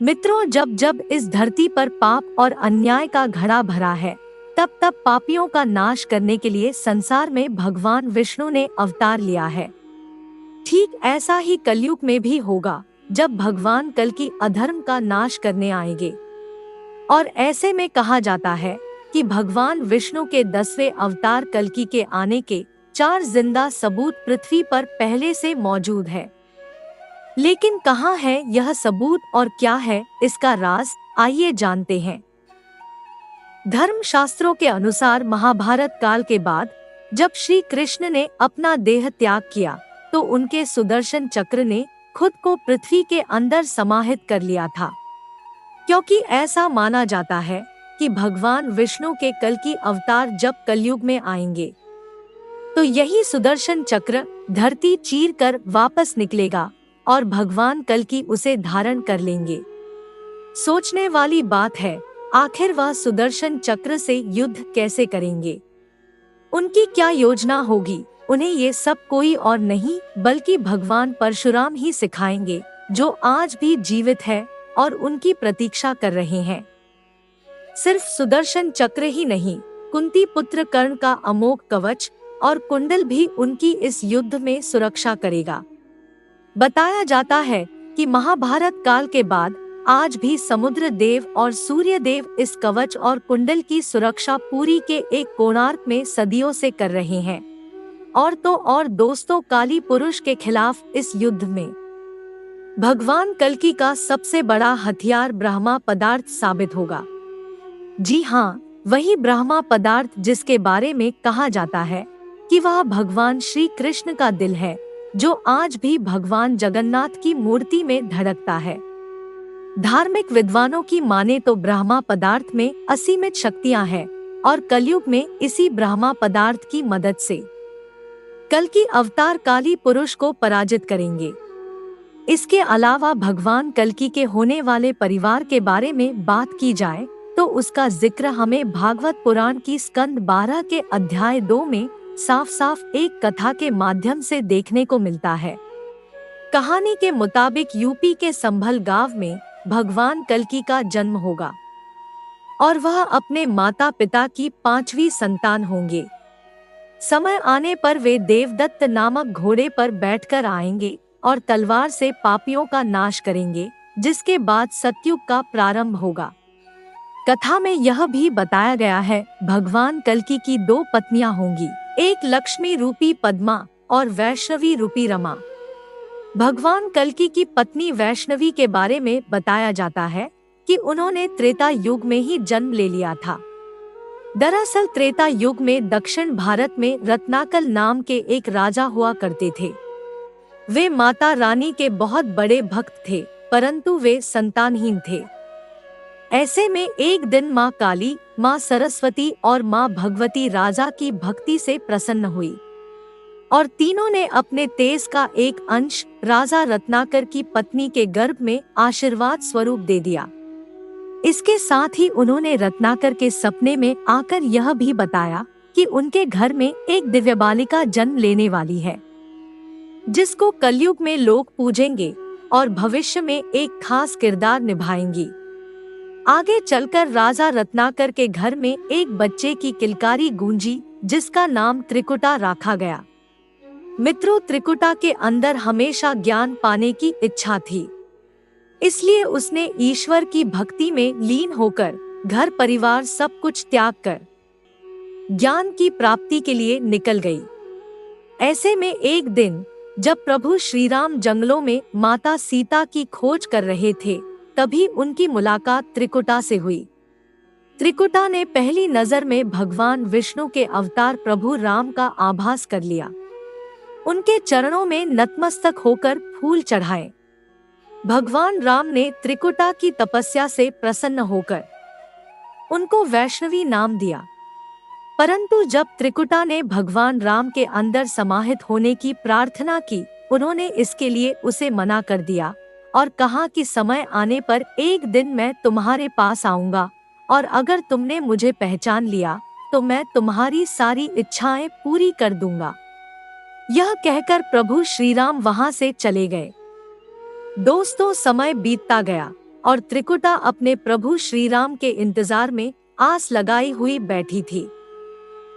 मित्रों, जब जब इस धरती पर पाप और अन्याय का घड़ा भरा है, तब तब पापियों का नाश करने के लिए संसार में भगवान विष्णु ने अवतार लिया है। ठीक ऐसा ही कलयुग में भी होगा, जब भगवान कल की अधर्म का नाश करने आएंगे। और ऐसे में कहा जाता है कि भगवान विष्णु के 10वें अवतार कल्कि के आने के 4 जिंदा सबूत पृथ्वी पर पहले से मौजूद है। लेकिन कहाँ है यह सबूत और क्या है इसका राज, आइए जानते हैं। धर्म शास्त्रों के अनुसार महाभारत काल के बाद जब श्री कृष्ण ने अपना देह त्याग किया, तो उनके सुदर्शन चक्र ने खुद को पृथ्वी के अंदर समाहित कर लिया था, क्योंकि ऐसा माना जाता है कि भगवान विष्णु के कल की अवतार जब कलयुग में आएंगे, तो यही सुदर्शन चक्र धरती चीर कर वापस निकलेगा और भगवान कल की उसे धारण कर लेंगे। सोचने वाली बात है, आखिर वह सुदर्शन चक्र से युद्ध कैसे करेंगे, उनकी क्या योजना होगी। उन्हें ये सब कोई और नहीं बल्कि भगवान परशुराम ही सिखाएंगे, जो आज भी जीवित है और उनकी प्रतीक्षा कर रहे हैं। सिर्फ सुदर्शन चक्र ही नहीं, कुंती पुत्र कर्ण का अमोघ कवच और कुंडल भी उनकी इस युद्ध में सुरक्षा करेगा। बताया जाता है कि महाभारत काल के बाद आज भी समुद्र देव और सूर्य देव इस कवच और कुंडल की सुरक्षा पुरी के एक कोणार्क में सदियों से कर रहे हैं। और तो और दोस्तों, काली पुरुष के खिलाफ इस युद्ध में भगवान कल्कि का सबसे बड़ा हथियार ब्रह्मा पदार्थ साबित होगा। जी हाँ, वही ब्रह्मा पदार्थ जिसके बारे में कहा जाता है कि वह भगवान श्री कृष्ण का दिल है, जो आज भी भगवान जगन्नाथ की मूर्ति में धड़कता है। धार्मिक विद्वानों की माने तो ब्रह्मा पदार्थ में असीमित शक्तियां हैं और कलयुग में इसी ब्रह्मा पदार्थ की मदद से कल्कि अवतार काली पुरुष को पराजित करेंगे। इसके अलावा भगवान कल्कि के होने वाले परिवार के बारे में बात की जाए तो उसका जिक्र हमें भागवत पुराण की स्कंद 12 के अध्याय 2 में साफ साफ एक कथा के माध्यम से देखने को मिलता है। कहानी के मुताबिक यूपी के संभल गांव में भगवान कल्कि का जन्म होगा और वह अपने माता पिता की 5वीं संतान होंगे। समय आने पर वे देवदत्त नामक घोड़े पर बैठकर आएंगे और तलवार से पापियों का नाश करेंगे, जिसके बाद सतयुग का प्रारंभ होगा। कथा में यह भी बताया गया है, भगवान कल्कि की 2 पत्नियां होंगी, एक लक्ष्मी रूपी पद्मा और वैष्णवी रूपी रमा। भगवान कल्कि की पत्नी वैष्णवी के बारे में बताया जाता है कि उन्होंने त्रेता युग में ही जन्म ले लिया था। दरअसल त्रेता युग में दक्षिण भारत में रत्नाकल नाम के एक राजा हुआ करते थे। वे माता रानी के बहुत बड़े भक्त थे, परंतु वे संतानहीन थे। ऐसे में एक दिन माँ काली, माँ सरस्वती और माँ भगवती राजा की भक्ति से प्रसन्न हुई और तीनों ने अपने तेज का एक अंश राजा रत्नाकर की पत्नी के गर्भ में आशीर्वाद स्वरूप दे दिया। इसके साथ ही उन्होंने रत्नाकर के सपने में आकर यह भी बताया कि उनके घर में एक दिव्य बालिका जन्म लेने वाली है, जिसको कलयुग में लोग पूजेंगे और भविष्य में एक खास किरदार निभाएंगी। आगे चलकर राजा रत्नाकर के घर में एक बच्चे की किलकारी गूंजी, जिसका नाम त्रिकुटा रखा गया। मित्रों, त्रिकुटा के अंदर हमेशा ज्ञान पाने की इच्छा थी, इसलिए उसने ईश्वर की भक्ति में लीन होकर घर परिवार सब कुछ त्याग कर ज्ञान की प्राप्ति के लिए निकल गई। ऐसे में एक दिन जब प्रभु श्री राम जंगलों में माता सीता की खोज कर रहे थे, तभी उनकी मुलाकात त्रिकुटा से हुई। त्रिकुटा ने पहली नजर में भगवान विष्णु के अवतार प्रभु राम का आभास कर लिया। उनके चरणों में नतमस्तक होकर फूल चढ़ाए। भगवान राम ने त्रिकुटा की तपस्या से प्रसन्न होकर उनको वैष्णवी नाम दिया। परंतु जब त्रिकुटा ने भगवान राम के अंदर समाहित होने की प्रार्थना की, उन्होंने इसके लिए उसे मना कर दिया और कहा कि समय आने पर एक दिन मैं तुम्हारे पास आऊंगा और अगर तुमने मुझे पहचान लिया तो मैं तुम्हारी सारी इच्छाएं पूरी कर दूंगा। यह कहकर प्रभु श्री राम वहां से चले गए। दोस्तों, समय बीतता गया और त्रिकुटा अपने प्रभु श्री राम के इंतजार में आस लगाई हुई बैठी थी।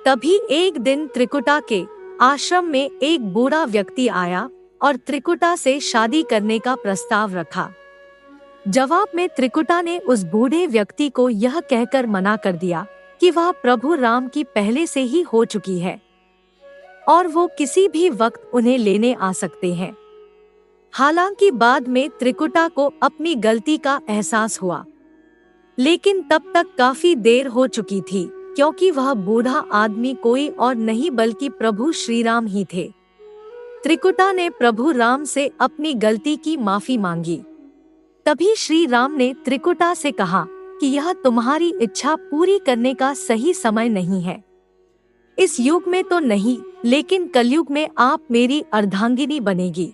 तभी एक दिन त्रिकुटा के आश्रम में एक बूढ़ा व्यक्ति आया और त्रिकुटा से शादी करने का प्रस्ताव रखा। जवाब में त्रिकुटा ने उस बूढ़े व्यक्ति को यह कहकर मना कर दिया कि वह प्रभु राम की पहले से ही हो चुकी है और वो किसी भी वक्त उन्हें लेने आ सकते हैं। हालांकि बाद में त्रिकुटा को अपनी गलती का एहसास हुआ, लेकिन तब तक काफी देर हो चुकी थी, क्योंकि वह बूढ़ा आदमी कोई और नहीं बल्कि प्रभु श्री राम ही थे। त्रिकुटा ने प्रभु राम से अपनी गलती की माफी मांगी। तभी श्री राम ने त्रिकुटा से कहा कि यह तुम्हारी इच्छा पूरी करने का सही समय नहीं है। इस युग में तो नहीं, लेकिन कलयुग में आप मेरी अर्धांगिनी बनेगी।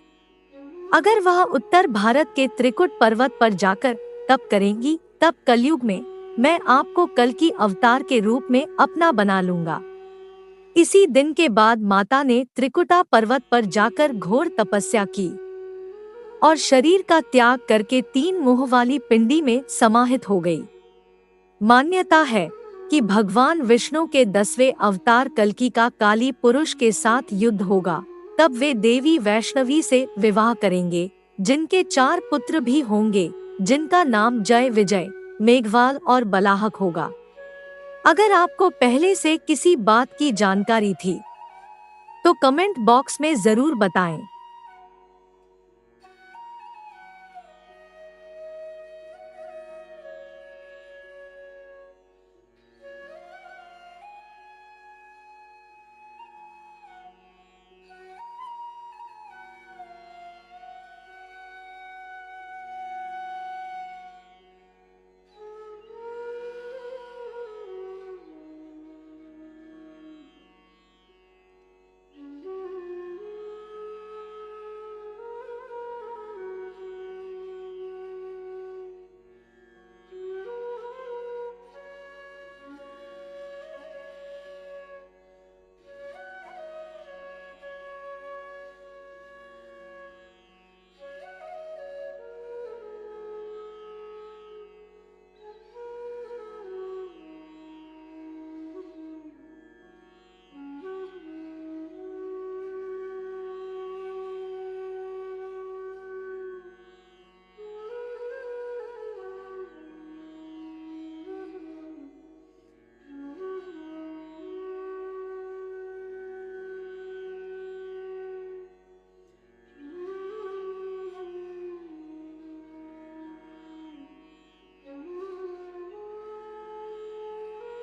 अगर वह उत्तर भारत के त्रिकुट पर्वत पर जाकर तप करेंगी, तब कलयुग में मैं आपको कल की अवतार के रूप में अपना बना लूंगा। इसी दिन के बाद माता ने त्रिकुटा पर्वत पर जाकर घोर तपस्या की और शरीर का त्याग करके 3 मुंह वाली पिंडी में समाहित हो गई। मान्यता है कि भगवान विष्णु के 10वें अवतार कल्कि का काली पुरुष के साथ युद्ध होगा, तब वे देवी वैष्णवी से विवाह करेंगे, जिनके 4 पुत्र भी होंगे, जिनका नाम जय, विजय, मेघवाल और बलाहक होगा। अगर आपको पहले से किसी बात की जानकारी थी तो कमेंट बॉक्स में जरूर बताएं।